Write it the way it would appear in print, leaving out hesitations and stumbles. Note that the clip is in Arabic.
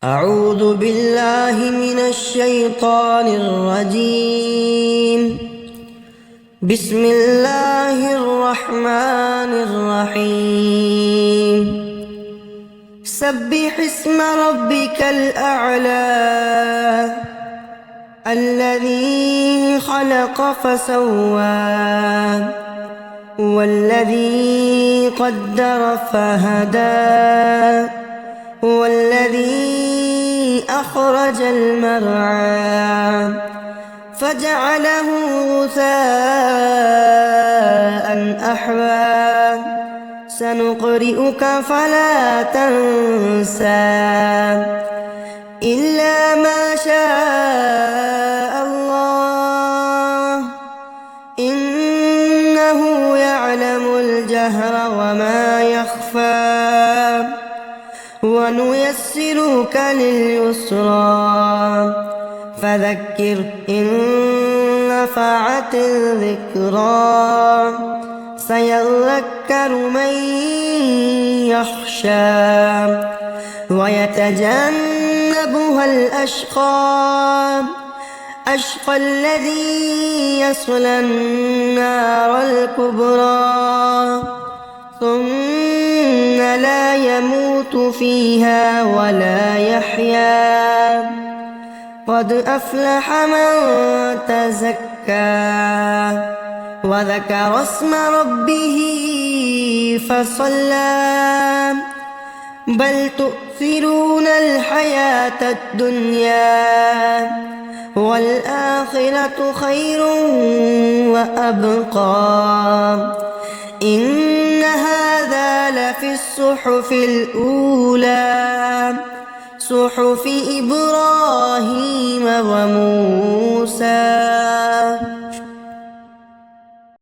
أعوذ بالله من الشيطان الرجيم. بسم الله الرحمن الرحيم. سبح اسم ربك الأعلى الذي خلق فسوى والذي قدر فهدى والذي أخرج المرعى فجعله غثاء أحوى سنقرئك فلا تنسى إلا ما شاء الله إنه يعلم الجهر وما يخفى ونيسرك لليسرى فذكر إن نفعت الذكرى سيذكر من يخشى ويتجنبها الأشقى الذي يصلى النار الكبرى ثم لا يموت فيها ولا يحيا قد أفلح من تزكى وذكر اسم ربه فصلى بل تؤثرون الحياة الدنيا والآخرة خير وأبقى إن هذا لفي الصحف الأولى صحف إبراهيم وموسى.